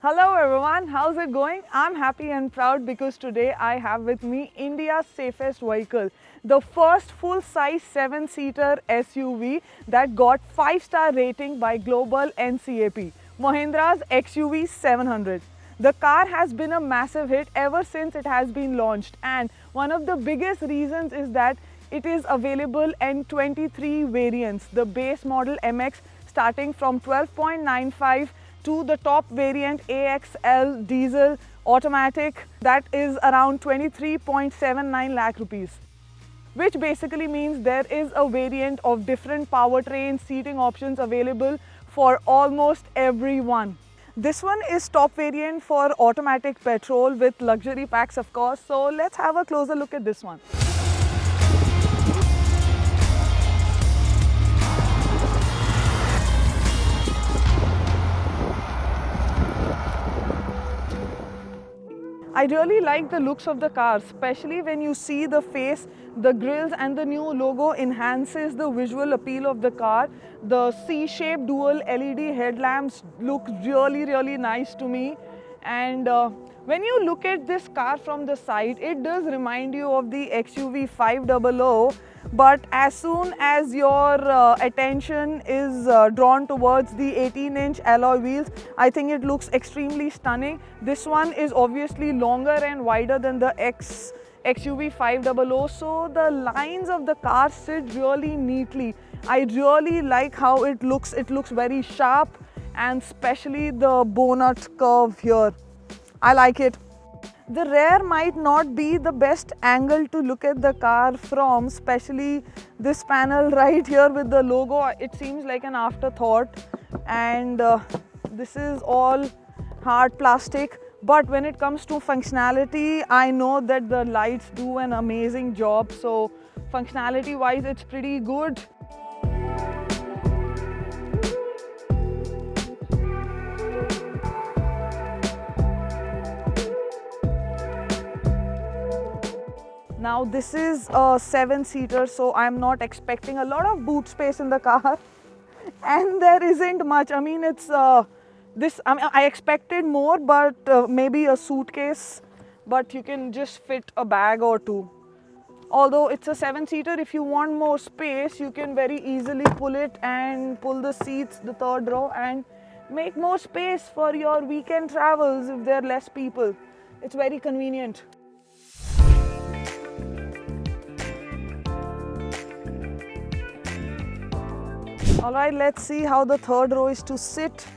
Hello everyone, how's it going? I'm happy and proud because today I have with me India's safest vehicle, the first full-size 7-seater SUV that got 5-star rating by global NCAP, Mahindra's XUV 700. The car has been a massive hit ever since it has been launched, and one of the biggest reasons is that it is available in 23 variants, the base model MX starting from 12.95 to the top variant AXL diesel automatic that is around 23.79 lakh rupees, which basically means there is a variant of different powertrain seating options available for almost everyone. This one is top variant for automatic petrol with luxury packs, of course. So let's have a closer look at this one. I really like the looks of the car, especially when you see the face, the grills and the new logo enhances the visual appeal of the car. The C-shaped dual LED headlamps look really nice to me. And when you look at this car from the side, it does remind you of the XUV 500. But as soon as your attention is drawn towards the 18-inch alloy wheels, I think it looks extremely stunning. This one is obviously longer and wider than the XUV 500, so the lines of the car sit really neatly. I really like how it looks. It looks very sharp, and especially the bonnet curve here. I like it. The rear might not be the best angle to look at the car from, especially this panel right here with the logo. It seems like an afterthought, and this is all hard plastic. But when it comes to functionality, I know that the lights do an amazing job. So functionality wise, it's pretty good. Now this is a 7-seater, so I'm not expecting a lot of boot space in the car, and there isn't much. I mean, it's I expected more, but maybe a suitcase, but you can just fit a bag or two. Although it's a 7-seater, if you want more space, you can very easily pull it and pull the seats, the third row, and make more space for your weekend travels if there are less people. It's very convenient. Alright, let's see how the third row is to sit.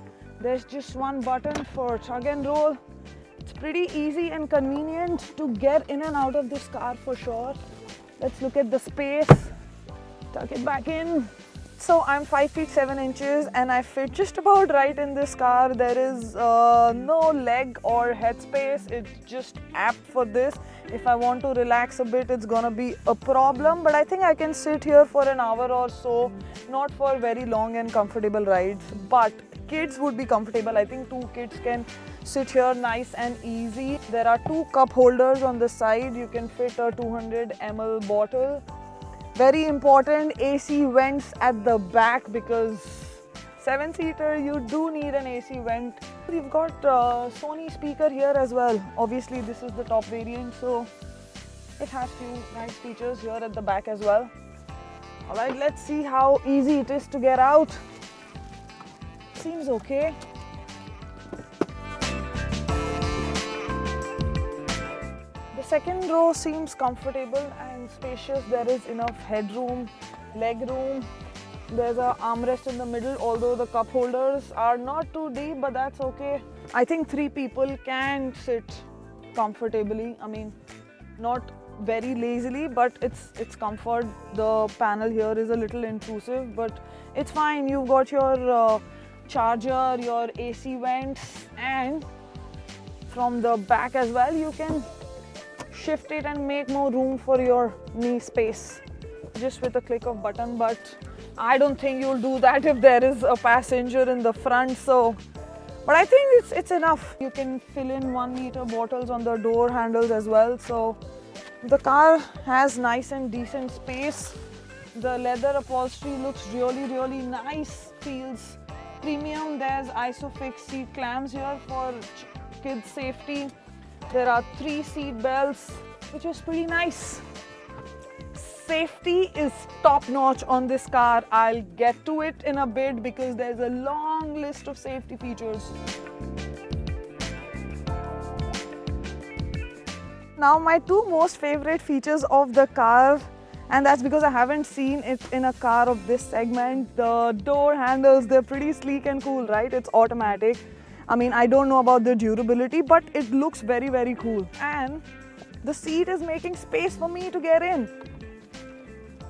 There's just one button for tug and roll. It's pretty easy and convenient to get in and out of this car for sure. Let's look at the space. Tuck it back in. So I'm 5 feet 7 inches and I fit just about right in this car. There is no leg or head space. It's just apt for this. If I want to relax a bit, it's gonna be a problem, but I think I can sit here for an hour or so, not for very long and comfortable rides, but kids would be comfortable. I think 2 kids can sit here nice and easy. There are 2 cup holders on the side. You can fit a 200 ml bottle. Very important, AC vents at the back, because 7-seater, you do need an AC vent. We've got Sony speaker here as well. Obviously, this is the top variant, so it has few nice features here at the back as well. Alright, let's see how easy it is to get out. Seems okay. The second row seems comfortable and spacious. There is enough headroom, leg room. There's an armrest in the middle, although the cup holders are not too deep, but that's okay. I think 3 people can sit comfortably. I mean, not very lazily, but it's comfort. The panel here is a little intrusive, but it's fine. You've got your charger, your AC vents, and from the back as well, you can shift it and make more room for your knee space just with a click of button. But I don't think you'll do that if there is a passenger in the front, so but I think it's enough. You can fill in 1 liter bottles on the door handles as well, so the car has nice and decent space. The leather upholstery looks really nice, feels premium. There's ISOFIX seat clamps here for kids' safety. There are 3 seat belts, which is pretty nice. Safety is top notch on this car. I'll get to it in a bit because there's a long list of safety features. Now my 2 most favorite features of the car, and that's because I haven't seen it in a car of this segment. The door handles, they're pretty sleek and cool, right? It's automatic. I mean, I don't know about the durability, but it looks very, very cool. And the seat is making space for me to get in,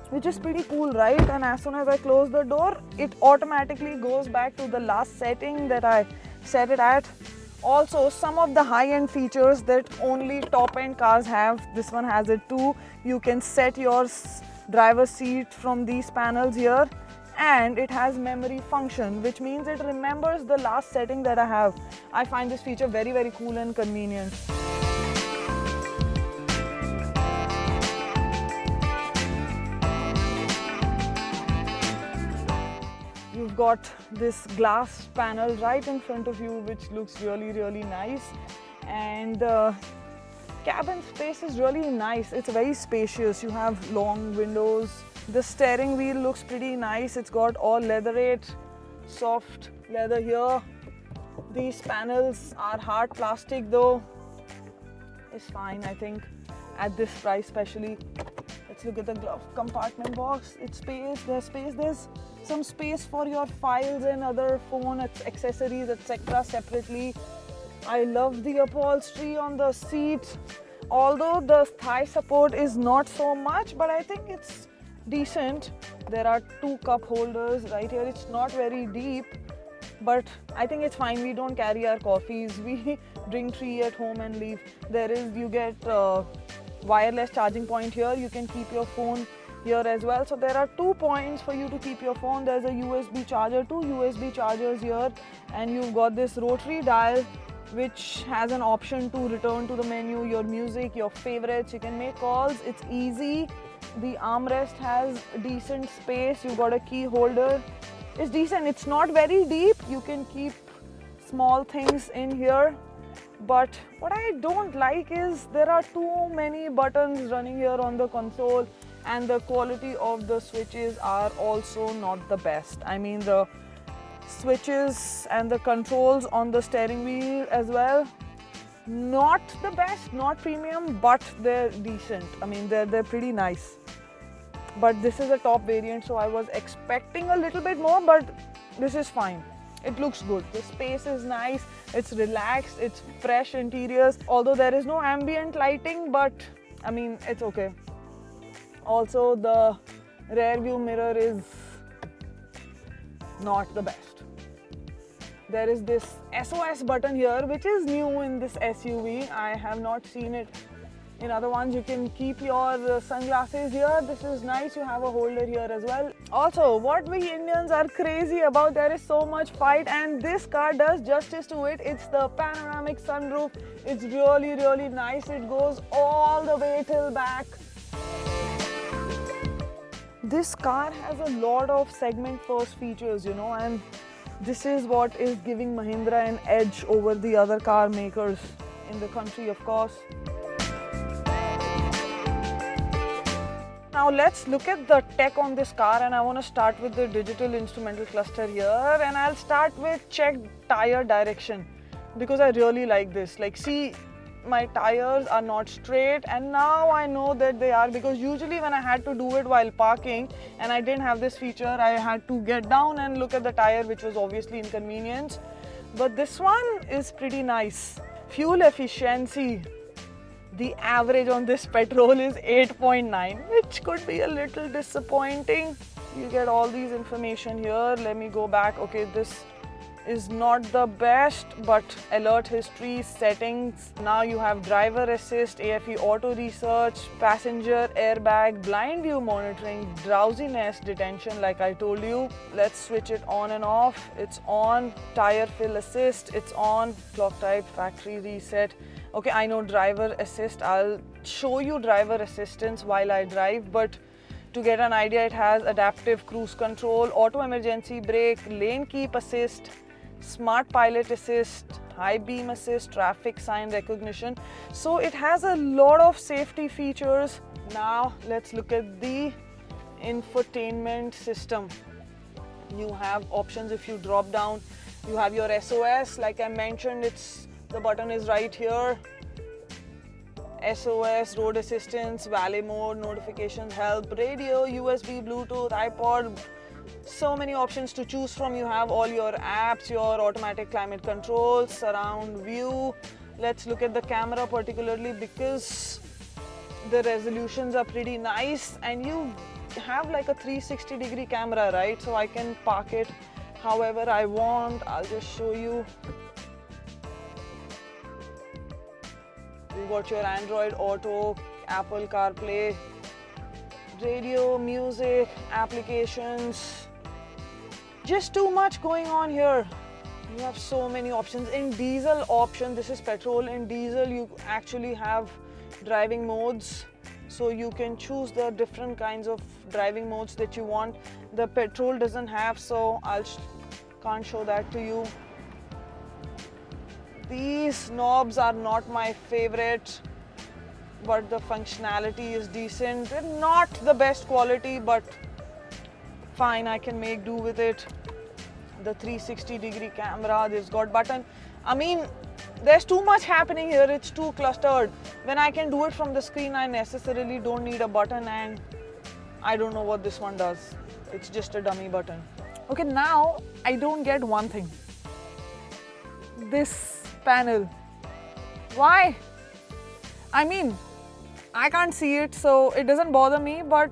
which is pretty cool, right? And as soon as I close the door, it automatically goes back to the last setting that I set it at. Also, some of the high-end features that only top-end cars have, this one has it too. You can set your driver's seat from these panels here, and it has memory function, which means it remembers the last setting that I have. I find this feature very, very cool and convenient. You've got this glass panel right in front of you, which looks really, really nice. And the cabin space is really nice. It's very spacious. You have long windows. The steering wheel looks pretty nice. It's got all leatherette, soft leather here. These panels are hard plastic though. It's fine, I think, at this price especially. Let's look at the glove compartment box. It's space, there's space. There's some space for your files and other phone accessories, etc. separately. I love the upholstery on the seat. Although the thigh support is not so much, but I think it's decent. There are 2 cup holders right here. It's not very deep, but I think it's fine. We don't carry our coffees. We drink 3 at home and leave. You get wireless charging point here. You can keep your phone here as well. So there are 2 points for you to keep your phone. There's a USB charger, 2 USB chargers here, and you've got this rotary dial which has an option to return to the menu, your music, your favorites. You can make calls. It's easy. The armrest has decent space. You've got a key holder. It's decent. It's not very deep. You can keep small things in here. But what I don't like is there are too many buttons running here on the console, and the quality of the switches are also not the best. I mean, the switches and the controls on the steering wheel as well, not the best, not premium, but they're decent. I mean, they're pretty nice. But this is a top variant, so I was expecting a little bit more, but this is fine. It looks good. The space is nice, it's relaxed, it's fresh interiors. Although there is no ambient lighting, but I mean, it's okay. Also, the rear view mirror is not the best. There is this SOS button here, which is new in this SUV. I have not seen it in other ones. You can keep your sunglasses here. This is nice. You have a holder here as well. Also, what we Indians are crazy about, there is so much fight, and this car does justice to it. It's the panoramic sunroof. It's really, really nice. It goes all the way till back. This car has a lot of segment first features, you know, and this is what is giving Mahindra an edge over the other car makers in the country, of course. Now let's look at the tech on this car, and I want to start with the digital instrumental cluster here, and I'll start with check tire direction because I really like this. Like, see, my tires are not straight, and now I know that they are, because usually when I had to do it while parking and I didn't have this feature, I had to get down and look at the tire, which was obviously inconvenience. But this one is pretty nice. Fuel efficiency, the average on this petrol is 8.9, which could be a little disappointing. You get all these information here. Let me go back. Okay, this is not the best, but alert history, settings. Now you have driver assist, AFE auto research, passenger airbag, blind view monitoring, drowsiness detention like I told you. Let's switch it on and off. It's on. Tire fill assist, it's on. Clock type, factory reset. Okay, I know driver assist. I'll show you driver assistance while I drive, but To get an idea, it has adaptive cruise control, auto emergency brake, lane keep assist, smart pilot assist, high beam assist, traffic sign recognition. So it has a lot of safety features. Now let's look at the infotainment system. You have options. If you drop down, you have your SOS. Like I mentioned, the button is right here. SOS, road assistance, valet mode, notifications, help, radio, USB, Bluetooth, iPod. So many options to choose from. You have all your apps, your automatic climate control, surround view. Let's look at the camera particularly because the resolutions are pretty nice, and you have like a 360-degree camera, right? So I can park it however I want. I'll just show you. You got your Android Auto, Apple CarPlay, radio, music, applications. Just too much going on here. You have so many options. In diesel option, this is petrol. In diesel, you actually have driving modes. So you can choose the different kinds of driving modes that you want. The petrol doesn't have, so can't show that to you. These knobs are not my favorite, but the functionality is decent. They're not the best quality, but fine, I can make do with it. The 360-degree camera, this got button. I mean, there's too much happening here, it's too clustered. When I can do it from the screen, I necessarily don't need a button, and I don't know what this one does. It's just a dummy button. Okay, now I don't get one thing. This panel. Why? I mean, I can't see it, so it doesn't bother me, but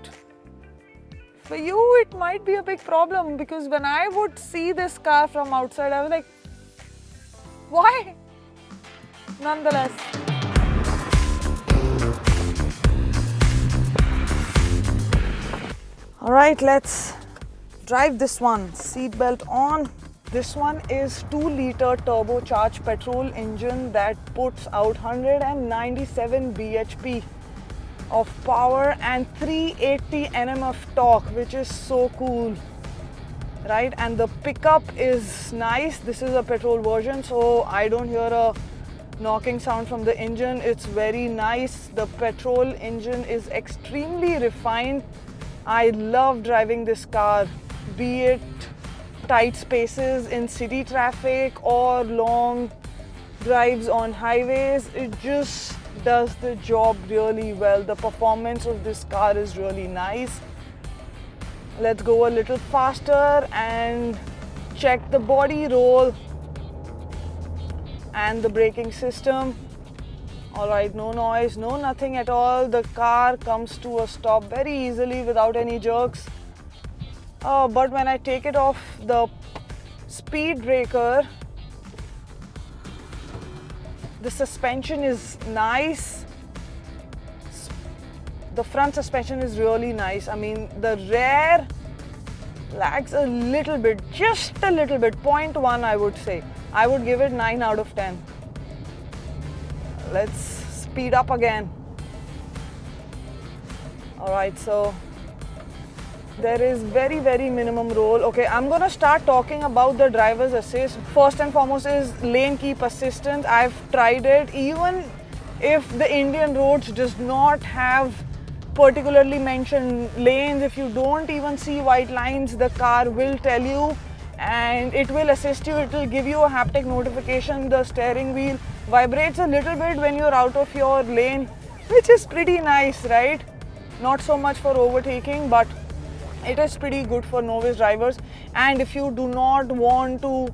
for you it might be a big problem, because when I would see this car from outside, I was like, why? Nonetheless. All right, let's drive this one. Seatbelt on. This one is 2-liter turbocharged petrol engine that puts out 197 bhp of power and 380 Nm of torque, which is so cool, right? And the pickup is nice. This is a petrol version, so I don't hear a knocking sound from the engine. It's very nice. The petrol engine is extremely refined. I love driving this car, be it tight spaces in city traffic or long drives on highways. It just does the job really well. The performance of this car is really nice. Let's go a little faster and check the body roll and the braking system. All right, no noise, no nothing at all. The car comes to a stop very easily without any jerks. But when I take it off the speed breaker, the suspension is nice. The front suspension is really nice. I mean, the rear lags a little bit, just a little bit, 0.1 I would say. I would give it 9 out of 10. Let's speed up again. All right, so there is very minimum roll. Okay, I'm gonna start talking about the driver's assist. First and foremost is lane keep assistance. I've tried it. Even if the Indian roads does not have particularly mentioned lanes, if you don't even see white lines, the car will tell you and it will assist you. It will give you a haptic notification. The steering wheel vibrates a little bit when you're out of your lane, which is pretty nice, right? Not so much for overtaking, but it is pretty good for novice drivers. And if you do not want to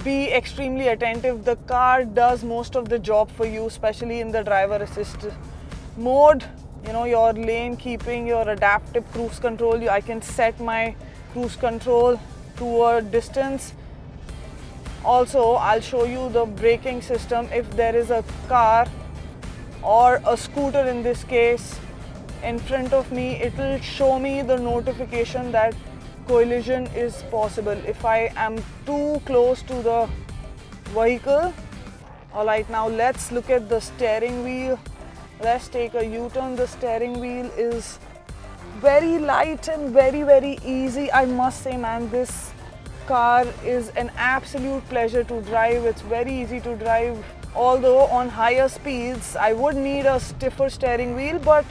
be extremely attentive, the car does most of the job for you, especially in the driver assist mode. You know, your lane keeping, your adaptive cruise control. I can set my cruise control to a distance. Also, I'll show you the braking system. If there is a car or a scooter in this case in front of me, it will show me the notification that collision is possible if I am too close to the vehicle. Alright, now let's look at the steering wheel. Let's take a U-turn. The steering wheel is very light and very easy. I must say, man, this car is an absolute pleasure to drive. It's very easy to drive. Although on higher speeds, I would need a stiffer steering wheel, but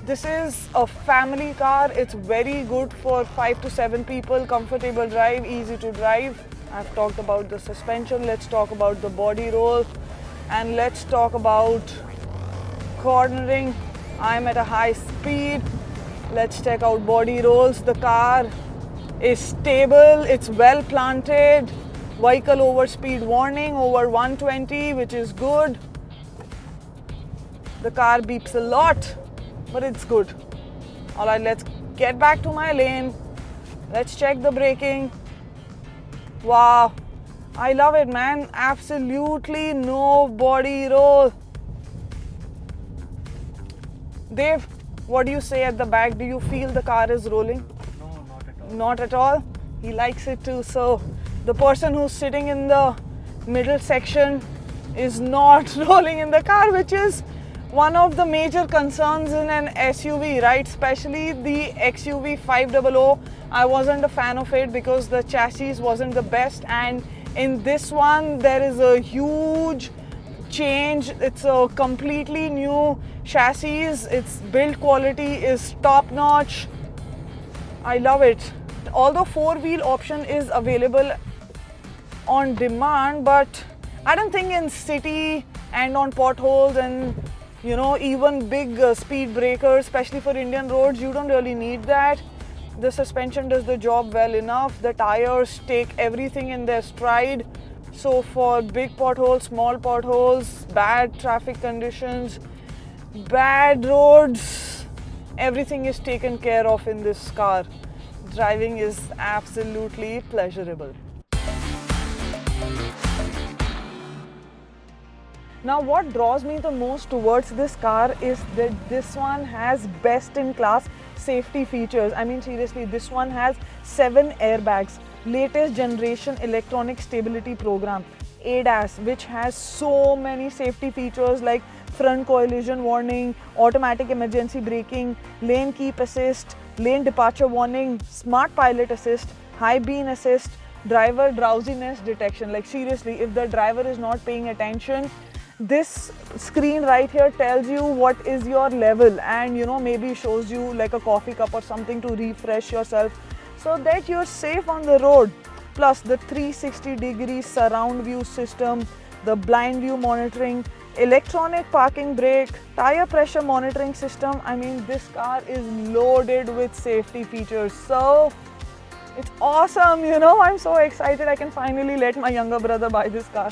this is a family car. It's very good for 5 to 7 people, comfortable drive, easy to drive. I've talked about the suspension. Let's talk about the body roll, and let's talk about cornering. I'm at a high speed. Let's check out body rolls. The car is stable, it's well planted. Vehicle overspeed warning over 120, which is good. The car beeps a lot, but it's good. Alright, let's get back to my lane. Let's check the braking. Wow, I love it, man. Absolutely no body roll. Dave, what do you say at the back? Do you feel the car is rolling? No, not at all. Not at all? He likes it too. So the person who's sitting in the middle section is not rolling in the car, which is one of the major concerns in an SUV, right? Especially the XUV 500. I wasn't a fan of it because the chassis wasn't the best, and in this one there is a huge change. It's a completely new chassis. Its build quality is top notch. I love it. Although 4-wheel option is available on demand, but I don't think in city and on potholes and even big speed breakers, especially for Indian roads, you don't really need that. The suspension does the job well enough. The tires take everything in their stride. So for big potholes, small potholes, bad traffic conditions, bad roads, everything is taken care of in this car. Driving is absolutely pleasurable. Now, what draws me the most towards this car is that this one has best-in-class safety features. I mean, seriously, this one has 7 airbags, latest generation electronic stability program, ADAS, which has so many safety features like front collision warning, automatic emergency braking, lane keep assist, lane departure warning, smart pilot assist, high beam assist, driver drowsiness detection. Like seriously, if the driver is not paying attention, this screen right here tells you what is your level, and maybe shows you like a coffee cup or something to refresh yourself so that you're safe on the road. Plus the 360-degree surround view system, the blind view monitoring, electronic parking brake, tire pressure monitoring system. I mean, this car is loaded with safety features. So it's awesome, I'm so excited. I can finally let my younger brother buy this car.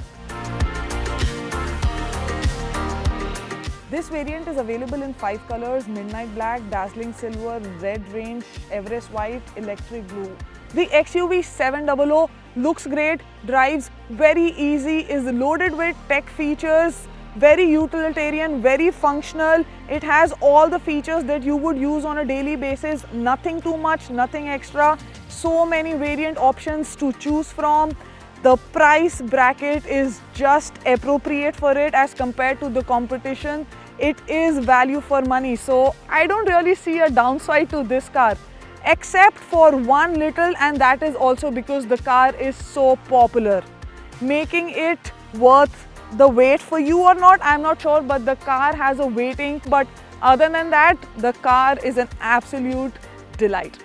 This variant is available in 5 colors: midnight black, dazzling silver, red range, Everest white, electric blue. The XUV 700 looks great, drives very easy, is loaded with tech features, very utilitarian, very functional. It has all the features that you would use on a daily basis, nothing too much, nothing extra. So many variant options to choose from. The price bracket is just appropriate for it as compared to the competition. It is value for money. So I don't really see a downside to this car, except for one little, and that is also because the car is so popular. Making it worth the wait for you or not, I'm not sure, but the car has a waiting. But other than that, the car is an absolute delight.